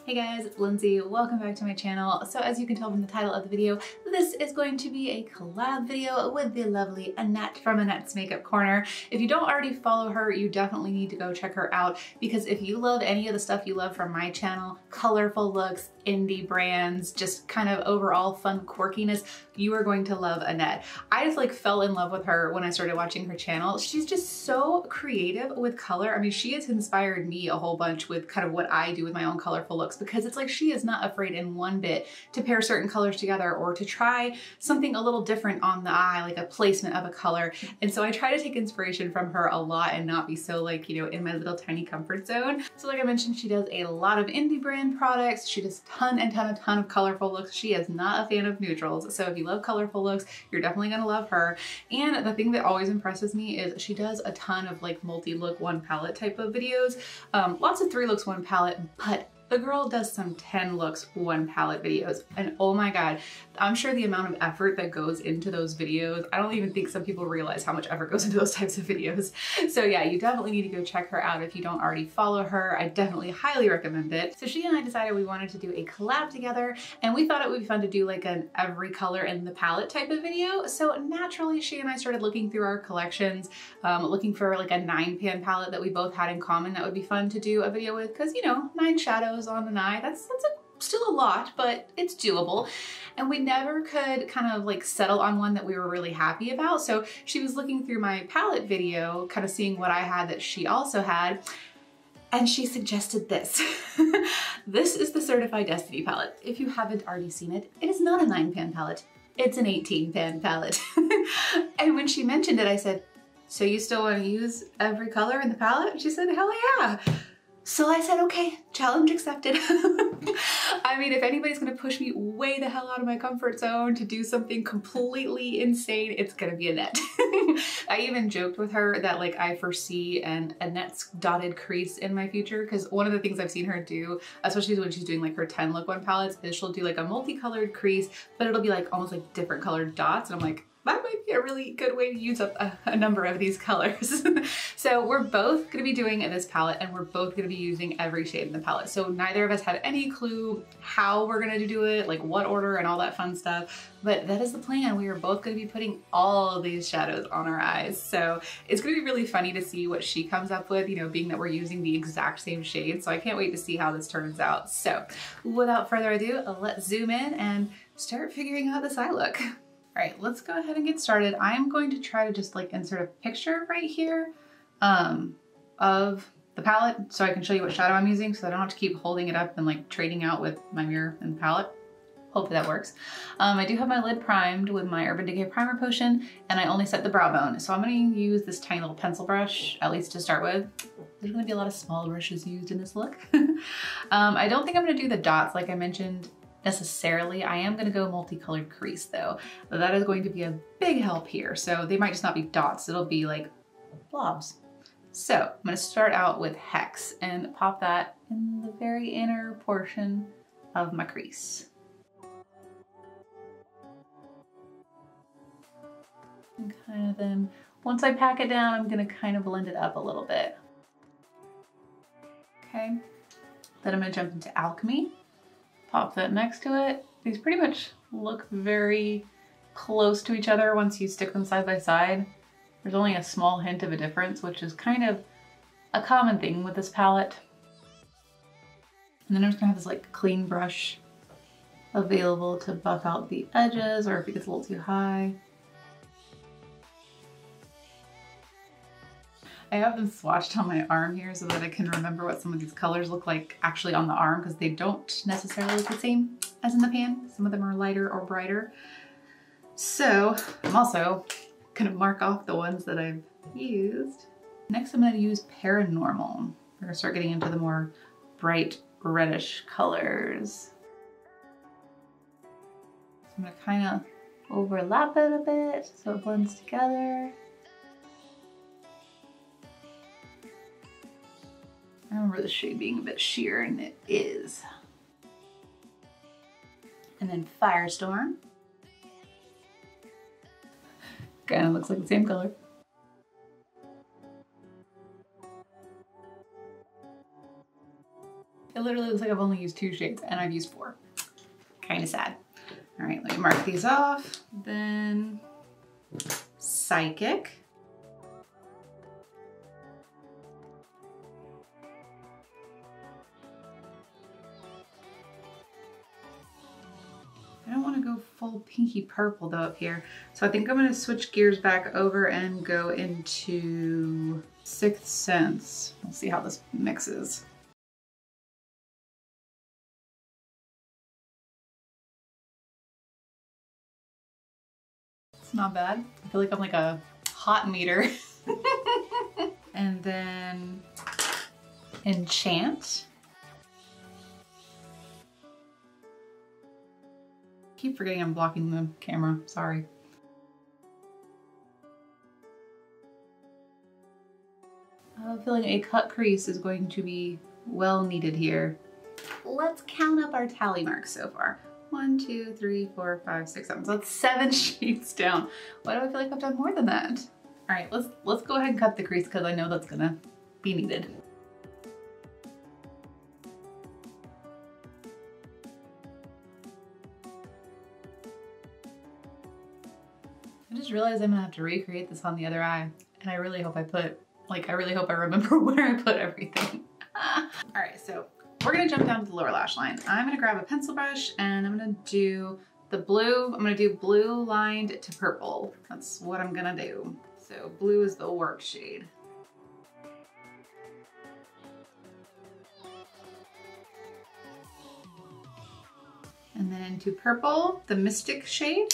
Hey guys, it's Lindsay. Welcome back to my channel. So as you can tell from the title of the video, this is going to be a collab video with the lovely Annette from Annette's Makeup Corner. If you don't already follow her, you definitely need to go check her out because if you love any of the stuff you love from my channel, colorful looks, indie brands, just kind of overall fun quirkiness, you are going to love Annette. I just like fell in love with her when I started watching her channel. She's just so creative with color. I mean, she has inspired me a whole bunch with kind of what I do with my own colorful looks because it's like she is not afraid in one bit to pair certain colors together or to try something a little different on the eye, like a placement of a color. And so I try to take inspiration from her a lot and not be so like, you know, in my little tiny comfort zone. So like I mentioned, she does a lot of indie brand products. She does a ton of colorful looks. She is not a fan of neutrals. So if you love colorful looks, you're definitely gonna love her. And the thing that always impresses me is she does a ton of like multi-look one palette type of videos. Lots of 3 looks one palette, but the girl does some 10 looks one palette videos, and oh my god, I'm sure the amount of effort that goes into those videos, I don't even think some people realize how much effort goes into those types of videos. So yeah, you definitely need to go check her out if you don't already follow her. I definitely highly recommend it. So she and I decided we wanted to do a collab together, and we thought it would be fun to do like an every color in the palette type of video. So naturally, she and I started looking through our collections, looking for like a 9-pan palette that we both had in common that would be fun to do a video with, because you know, 9 shadows on an eye, that's still a lot, but it's doable. And we never could kind of like settle on one that we were really happy about. So she was looking through my palette video, kind of seeing what I had that she also had, and she suggested this. This is the Certifeye Destiny palette. If you haven't already seen it, it is not a 9-pan palette, it's an 18-pan palette. And when she mentioned it, I said, so you still want to use every color in the palette? And she said, hell yeah. So I said, okay, challenge accepted. I mean, if anybody's gonna push me way the hell out of my comfort zone to do something completely insane, it's gonna be Annette. I even joked with her that like I foresee an Annette's dotted crease in my future, because one of the things I've seen her do, especially when she's doing like her 10 look one palettes, is she'll do like a multicolored crease, but it'll be like almost like different colored dots. And I'm like, that might be a really good way to use up a number of these colors. So we're both gonna be doing this palette and we're both gonna be using every shade in the palette. So neither of us had any clue how we're gonna do it, like what order and all that fun stuff, but that is the plan. We are both gonna be putting all of these shadows on our eyes. So it's gonna be really funny to see what she comes up with, you know, being that we're using the exact same shade. So I can't wait to see how this turns out. So without further adu, let's zoom in and start figuring out this eye look. All right, let's go ahead and get started. I'm going to try to just like insert a picture right here of the palette so I can show you what shadow I'm using so I don't have to keep holding it up and like trading out with my mirror and palette. Hopefully that works. I do have my lid primed with my Urban Decay Primer Potion, and I only set the brow bone. So I'm gonna use this tiny little pencil brush, at least to start with. There's gonna be a lot of small brushes used in this look. I don't think I'm gonna do the dots like I mentioned necessarily. I am gonna go multicolored crease though. That is going to be a big help here. So they might just not be dots, it'll be like blobs. So I'm gonna start out with Hex and pop that in the very inner portion of my crease. And kind of then, once I pack it down, I'm gonna kind of blend it up a little bit. Okay, then I'm gonna jump into Alchemy. Pop that next to it. These pretty much look very close to each other once you stick them side by side. There's only a small hint of a difference, which is kind of a common thing with this palette. And then I'm just gonna have this like clean brush available to buff out the edges or if it gets a little too high. I have them swatched on my arm here so that I can remember what some of these colors look like actually on the arm, because they don't necessarily look the same as in the pan. Some of them are lighter or brighter. So I'm also gonna mark off the ones that I've used. Next I'm gonna use Paranormal. We're gonna start getting into the more bright reddish colors. So I'm gonna kind of overlap it a bit so it blends together. I remember the shade being a bit sheer, and it is. And then Firestorm. Kind of looks like the same color. It literally looks like I've only used 2 shades and I've used 4. Kind of sad. All right, let me mark these off. Then Psychic. I don't want to go full pinky purple though up here. So I think I'm going to switch gears back over and go into Sixth Sense. We'll see how this mixes. It's not bad. I feel like I'm like a hot meter. And then Enchant. Keep forgetting I'm blocking the camera, sorry. I'm feeling a cut crease is going to be well needed here. Let's count up our tally marks so far. 1, 2, 3, 4, 5, 6, 7. So that's 7 shades down. Why do I feel like I've done more than that? All right, let's go ahead and cut the crease because I know that's gonna be needed. I just realized I'm gonna have to recreate this on the other eye. And I really hope I remember where I put everything. All right, so we're gonna jump down to the lower lash line. I'm gonna grab a pencil brush and I'm gonna do the blue. I'm gonna do blue lined to purple. That's what I'm gonna do. So blue is the work shade. And then into purple, the Mystic shade.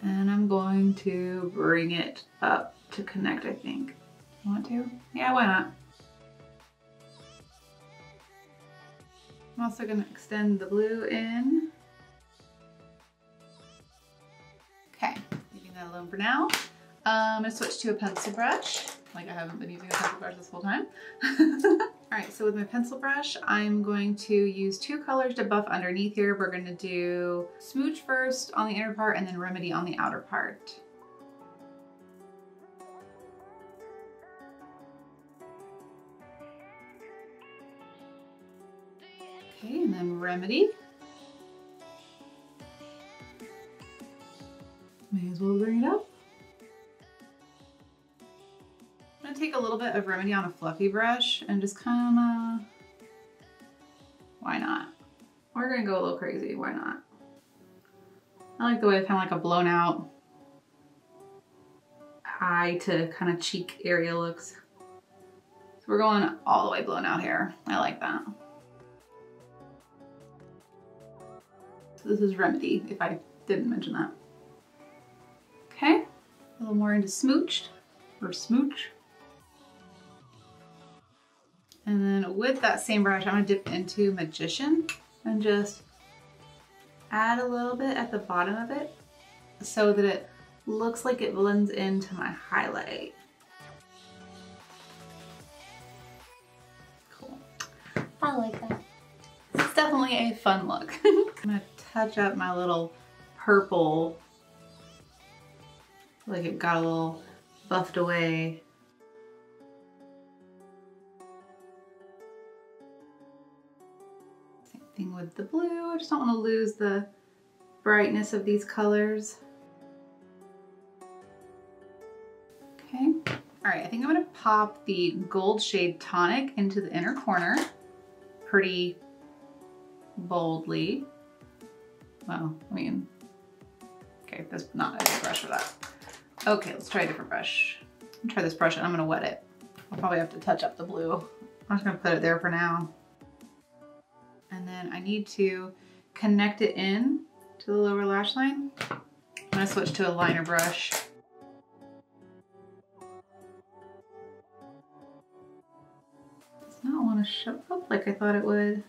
And I'm going to bring it up to connect, I think. You want to? Yeah, why not? I'm also gonna extend the blue in. Okay, leaving that alone for now. I'm gonna switch to a pencil brush. Like I haven't been using a pencil brush this whole time. All right, so with my pencil brush, I'm going to use 2 colors to buff underneath here. We're gonna do Smooch first on the inner part and then Remedy on the outer part. Okay, and then Remedy. May as well bring it up. I'm gonna take a little bit of Remedy on a fluffy brush and just kind of, why not? We're gonna go a little crazy, why not? I like the way it's kind of like a blown out eye to kind of cheek area looks. So we're going all the way blown out here. I like that. So this is Remedy, if I didn't mention that. Okay, a little more into Smooched, or Smooch. And then with that same brush, I'm gonna dip into Magician and just add a little bit at the bottom of it so that it looks like it blends into my highlight. Cool. I like that. It's definitely a fun look. I'm gonna touch up my little purple, like it got a little buffed away. Same thing with the blue. I just don't want to lose the brightness of these colors. Okay. All right, I think I'm gonna pop the Gold Shade Tonic into the inner corner pretty boldly. Well, I mean, okay, that's not a good brush for that. Okay, let's try a different brush. I'm gonna try this brush and I'm gonna wet it. I'll probably have to touch up the blue. I'm just gonna put it there for now. And then I need to connect it in to the lower lash line. I'm gonna switch to a liner brush. Does not want to show up like I thought it would.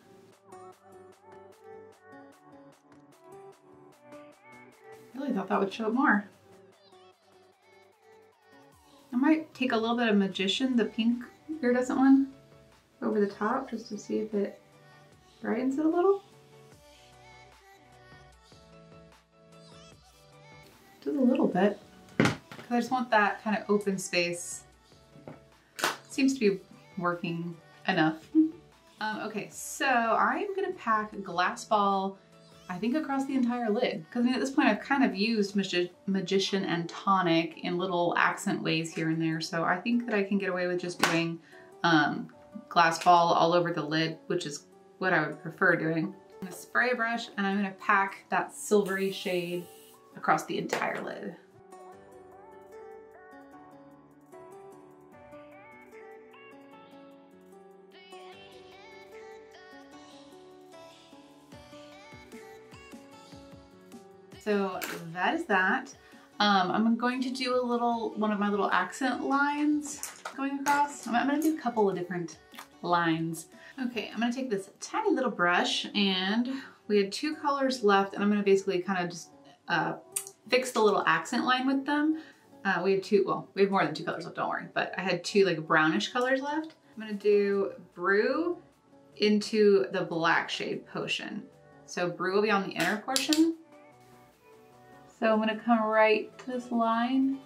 I really thought that would show up more. I might take a little bit of Magician, the pink iridescent one, over the top just to see if it brightens it a little. Just a little bit. Because I just want that kind of open space seems to be working enough. Okay, so I'm gonna pack Glass Ball, I think across the entire lid. Because I mean, at this point I've kind of used Magician and Tonic in little accent ways here and there. So I think that I can get away with just doing Glass Ball all over the lid, which is what I would prefer doing. I'm gonna spray a brush and I'm gonna pack that silvery shade across the entire lid. So that is that. I'm going to do one of my little accent lines going across. I'm gonna do a couple of different lines. Okay, I'm gonna take this tiny little brush and we had 2 colors left and I'm gonna basically kind of just fix the little accent line with them. We have more than 2 colors left, don't worry, but I had 2 like brownish colors left. I'm gonna do Brew into the black shade Potion. So Brew will be on the inner portion. So I'm gonna come right to this line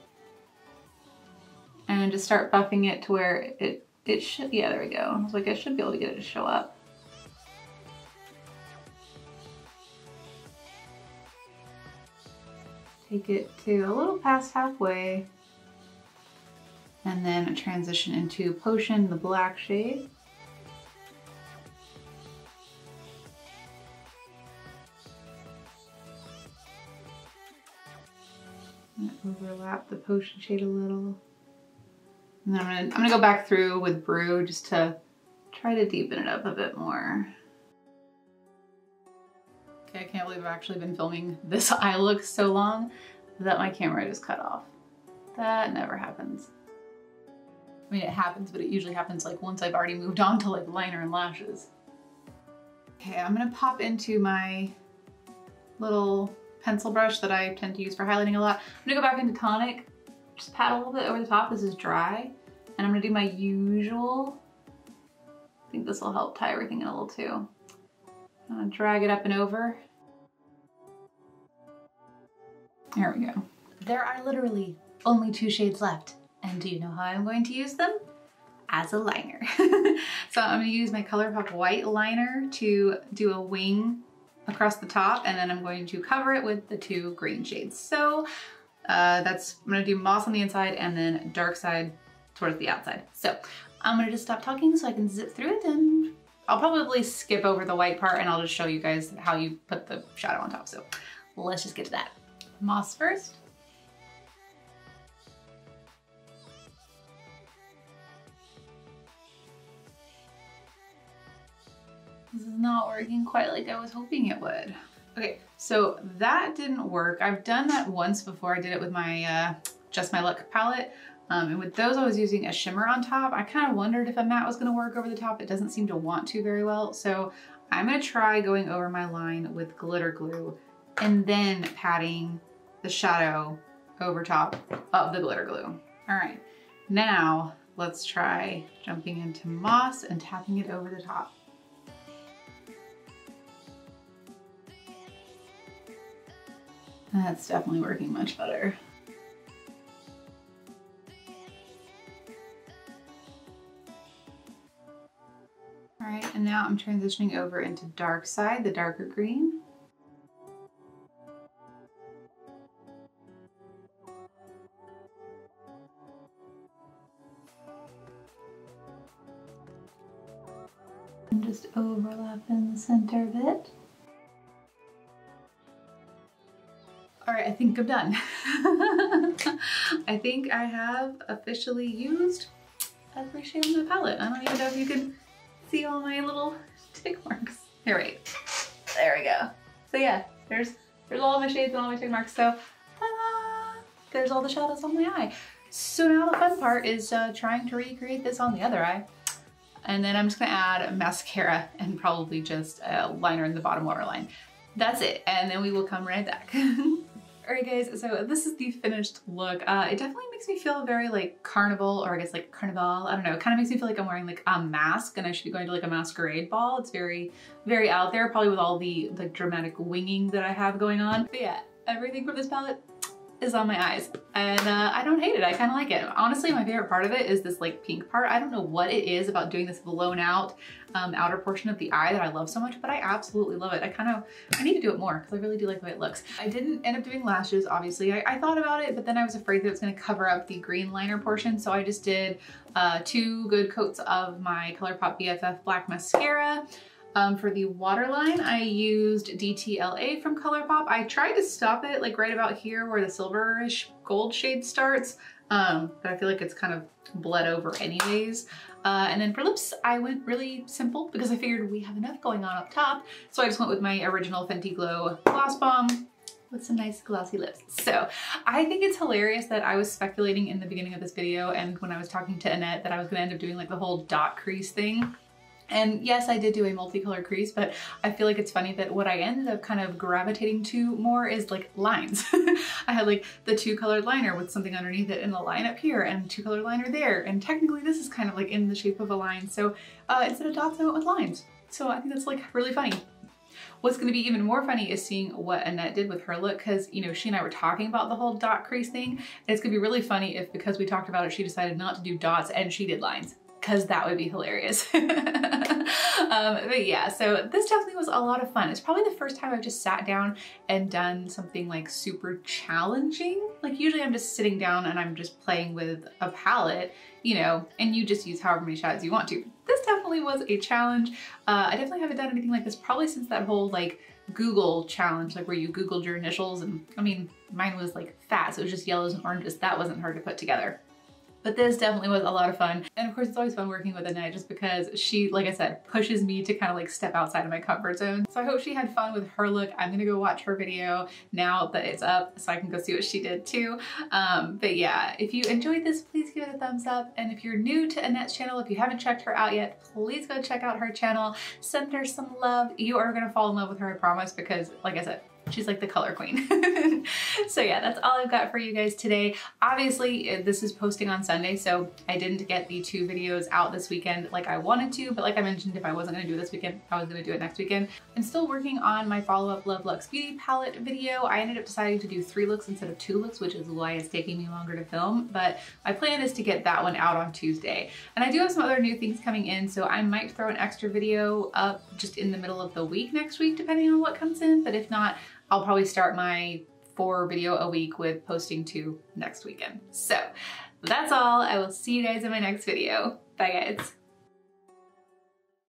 and just start buffing it to where it should, yeah, there we go. I was like, I should be able to get it to show up. Take it to a little past halfway and then transition into Potion, the black shade. Overlap the Potion shade a little. And then I'm gonna go back through with Brew just to try to deepen it up a bit more. Okay, I can't believe I've actually been filming this eye look so long that my camera just cut off. That never happens. I mean, it happens, but it usually happens like once I've already moved on to like liner and lashes. Okay, I'm gonna pop into my little pencil brush that I tend to use for highlighting a lot. I'm gonna go back into Tonic, just pat a little bit over the top. This is dry. And I'm gonna do my usual. I think this will help tie everything in a little too. I'm gonna drag it up and over. There we go. There are literally only 2 shades left. And do you know how I'm going to use them? As a liner. So I'm gonna use my ColourPop white liner to do a wing across the top, and then I'm going to cover it with the 2 green shades. So I'm gonna do Moss on the inside and then Dark Side towards the outside. So I'm gonna just stop talking so I can zip through it, and I'll probably skip over the white part and I'll just show you guys how you put the shadow on top. So let's just get to that. Moss first. This is not working quite like I was hoping it would. Okay, so that didn't work. I've done that once before. I did it with my Just My Luck palette. And with those, I was using a shimmer on top. I kind of wondered if a matte was gonna work over the top. It doesn't seem to want to very well. So I'm gonna try going over my line with glitter glue and then patting the shadow over top of the glitter glue. All right, now let's try jumping into Moss and tapping it over the top. That's definitely working much better. All right, and now I'm transitioning over into Dark Side, the darker green. And just overlap in the center of it. All right, I think I'm done. I think I have officially used every shade on my palette. I don't even know if you can see all my little tick marks. Here, wait. There we go. So yeah, there's all my shades and all my tick marks. So ta-da! There's all the shadows on my eye. So now the fun part is trying to recreate this on the other eye. And then I'm just gonna add mascara and probably just a liner in the bottom waterline. That's it, and then we will come right back. All right guys, so this is the finished look. It definitely makes me feel very like carnival, or I guess like carnival, I don't know. It kind of makes me feel like I'm wearing like a mask and I should be going to like a masquerade ball. It's very, very out there, probably with all the like dramatic winging that I have going on. But yeah, everything from this palette, is on my eyes, and I don't hate it. I kind of like it. Honestly, my favorite part of it is this like pink part. I don't know what it is about doing this blown out outer portion of the eye that I love so much, but I absolutely love it. I need to do it more because I really do like the way it looks. I didn't end up doing lashes, obviously. I thought about it, but then I was afraid that it's gonna cover up the green liner portion, so I just did 2 good coats of my ColourPop BFF Black Mascara. For the waterline, I used DTLA from ColourPop. I tried to stop it like right about here where the silverish gold shade starts, but I feel like it's kind of bled over anyways. And then for lips, I went really simple because I figured we have enough going on up top. So I just went with my original Fenty Glow Gloss Bomb with some nice glossy lips. So I think it's hilarious that I was speculating in the beginning of this video and when I was talking to Annette that I was gonna end up doing like the whole dot crease thing. And yes, I did do a multicolored crease, but I feel like it's funny that what I ended up kind of gravitating to more is like lines. I had like the 2-colored liner with something underneath it and a line up here and 2-colored liner there. And technically this is kind of like in the shape of a line. So instead of dots, I went with lines. So I think that's like really funny. What's gonna be even more funny is seeing what Annette did with her look, because you know, she and I were talking about the whole dot crease thing. And it's gonna be really funny if, because we talked about it, she decided not to do dots and she did lines, because that would be hilarious. But yeah, so this definitely was a lot of fun. It's probably the first time I've just sat down and done something like super challenging. Like usually I'm just sitting down and I'm just playing with a palette, you know, and you just use however many shadows you want to. This definitely was a challenge. I definitely haven't done anything like this probably since that whole like Google challenge, like where you Googled your initials, and I mean, mine was like fat, so it was just yellows and oranges. That wasn't hard to put together. But this definitely was a lot of fun. And of course, it's always fun working with Annette just because she, like I said, pushes me to kind of like step outside of my comfort zone. So I hope she had fun with her look. I'm gonna go watch her video now that it's up so I can go see what she did too. But yeah, if you enjoyed this, please give it a thumbs up. And if you're new to Annette's channel, if you haven't checked her out yet, please go check out her channel. Send her some love. You are gonna fall in love with her, I promise, because like I said, she's like the color queen. So yeah, that's all I've got for you guys today. Obviously, this is posting on Sunday, so I didn't get the 2 videos out this weekend like I wanted to, but like I mentioned, if I wasn't gonna do it this weekend, I was gonna do it next weekend. I'm still working on my follow-up Love Luxe Beauty palette video. I ended up deciding to do 3 looks instead of 2 looks, which is why it's taking me longer to film, but my plan is to get that one out on Tuesday. And I do have some other new things coming in, so I might throw an extra video up just in the middle of the week next week, depending on what comes in, but if not, I'll probably start my 4 video a week with posting 2 next weekend. So that's all. I will see you guys in my next video. Bye guys.